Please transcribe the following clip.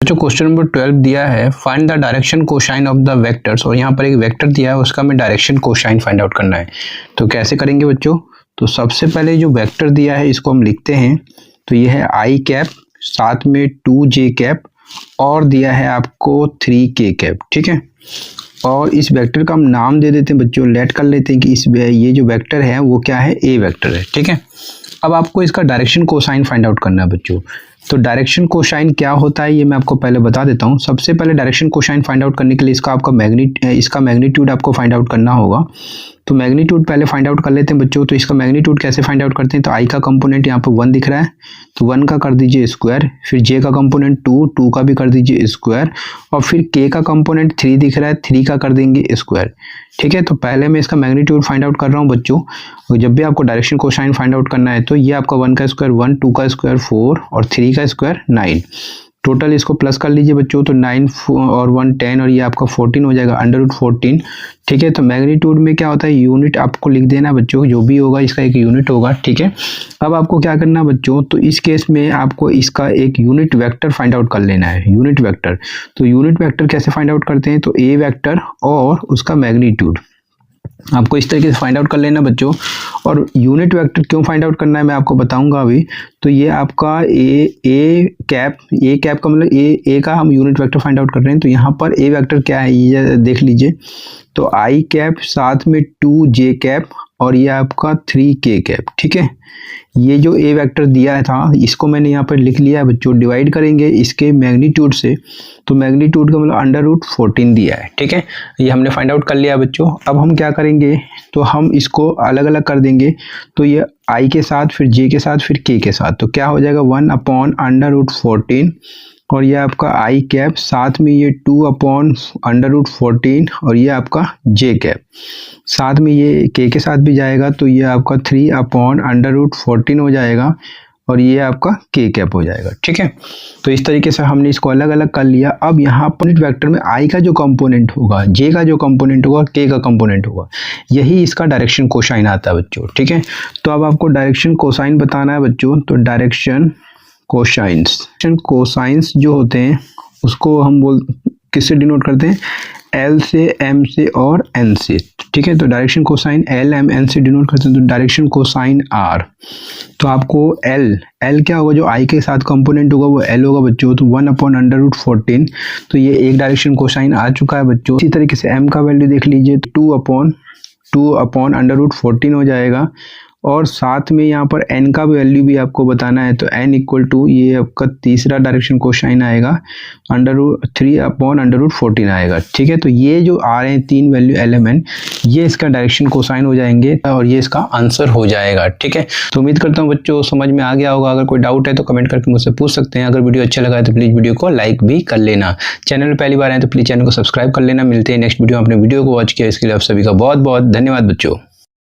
जो question number 12 दिया है, find the direction cosine of the vectors, और यहाँ पर एक वेक्टर दिया है उसका हमें डायरेक्शन कोसाइन फाइंड आउट करना है। तो कैसे करेंगे बच्चों? तो सबसे पहले जो वेक्टर दिया है इसको हम लिखते हैं। तो ये है आई कैप, साथ में 2j कैप और दिया है आपको 3k कैप, ठीक है। और इस वेक्टर का हम नाम दे देते हैं बच्चों, लेट कर लेते हैं कि ये जो वेक्टर है वो क्या है, ए वेक्टर है, ठीक है। अब आपको इसका डायरेक्शन कोसाइन फाइंड आउट करना है बच्चों। तो डायरेक्शन कोसाइन क्या होता है ये मैं आपको पहले बता देता हूँ। सबसे पहले डायरेक्शन कोसाइन फाइंड आउट करने के लिए इसका मैग्नीट्यूड आपको फाइंड आउट करना होगा। तो मैग्नीट्यूड पहले फाइंड आउट कर लेते हैं बच्चों। तो इसका मैग्नीट्यूड कैसे फाइंड आउट करते हैं? तो आई का कंपोनेंट यहाँ पर 1 दिख रहा है, तो 1 का कर दीजिए स्क्वायर, फिर जे का कंपोनेंट 2 का भी कर दीजिए स्क्वायर, और फिर के का कंपोनेंट 3 दिख रहा है, 3 का कर देंगे स्क्वायर, ठीक है। तो पहले मैं इसका मैग्नीट्यूड फाइंड आउट कर रहा हूँ बच्चों। और जब भी आपको डायरेक्शन कोसाइन फाइंड आउट करना है तो ये आपका 1 का स्क्वायर 1, 2 का स्क्वायर 4 और 3 का स्क्वायर 9, टोटल इसको प्लस कर लीजिए बच्चों। तो 9 और 1 10 और ये आपका 14 हो जाएगा, √14, ठीक है। तो मैग्नीट्यूड में क्या होता है, यूनिट आपको लिख देना बच्चों, जो भी होगा इसका एक यूनिट होगा, ठीक है। अब आपको क्या करना बच्चों, तो इस केस में आपको इसका एक यूनिट वेक्टर फाइंड आउट कर लेना है, यूनिट वेक्टर। तो यूनिट वेक्टर कैसे फाइंड आउट करते हैं? तो ए वेक्टर और उसका मैग्नीट्यूड आपको इस तरीके से फाइंड आउट कर लेना बच्चों। और यूनिट वेक्टर क्यों फाइंड आउट करना है मैं आपको बताऊंगा अभी। तो ये आपका ए कैप का मतलब ए का हम यूनिट वेक्टर फाइंड आउट कर रहे हैं। तो यहाँ पर ए वेक्टर क्या है ये देख लीजिए। तो आई कैप, साथ में 2j कैप और ये आपका 3k कैप, ठीक है। ये जो ए वेक्टर दिया था इसको मैंने यहाँ पर लिख लिया है बच्चों। डिवाइड करेंगे इसके मैग्नीट्यूड से, तो मैग्नीट्यूड का मतलब √14 दिया है, ठीक है। ये हमने फाइंड आउट कर लिया बच्चों। अब हम क्या करेंगे, तो हम इसको अलग अलग कर देंगे। तो ये आई के साथ, फिर जे के साथ, फिर के साथ, तो क्या हो जाएगा 1/√14 और ये आपका आई कैप, साथ में ये 2/√14 और ये आपका जे कैप, साथ में ये के साथ भी जाएगा तो ये आपका 3/√14 हो जाएगा और ये आपका के कैप हो जाएगा, ठीक है। तो इस तरीके से हमने इसको अलग अलग कर लिया। अब यहाँ पर यूनिट वेक्टर में आई का जो कंपोनेंट होगा, जे का जो कंपोनेंट होगा, के का कंपोनेंट होगा, यही इसका डायरेक्शन कोसाइन आता है बच्चों, ठीक है। तो अब आपको डायरेक्शन कोसाइन बताना है बच्चों। तो डायरेक्शन कोसाइंस जो होते हैं उसको हम किससे डिनोट करते हैं? एल से, एम से और एन से, ठीक है। तो direction cosine l, m, n से डिनोट करते हैं। तो डायरेक्शन कोसाइन आर, तो आपको एल क्या होगा, जो आई के साथ कंपोनेंट होगा वो एल होगा बच्चों। तो 1/√14, तो ये एक डायरेक्शन कोसाइन आ चुका है बच्चों। इसी तरीके से एम का वैल्यू देख लीजिए, 2/√14 हो जाएगा। और साथ में यहाँ पर n का वैल्यू भी आपको बताना है। तो n = ये आपका तीसरा डायरेक्शन कोसाइन आएगा, 3/√14 आएगा, ठीक है। तो ये जो आ रहे हैं 3 वैल्यू एलिमेंट, ये इसका डायरेक्शन कोसाइन हो जाएंगे और ये इसका आंसर हो जाएगा, ठीक है। तो उम्मीद करता हूँ बच्चों समझ में आ गया होगा। अगर कोई डाउट है तो कमेंट करके मुझसे पूछ सकते हैं। अगर वीडियो अच्छा लगा है तो प्लीज़ वीडियो को लाइक भी कर लेना। चैनल में पहली बार आए तो प्लीज़ चैनल को सब्सक्राइब कर लेना। मिलते हैं नेक्स्ट वीडियो में। अपने वीडियो को वॉच किया इसके लिए आप सभी का बहुत बहुत धन्यवाद बच्चों।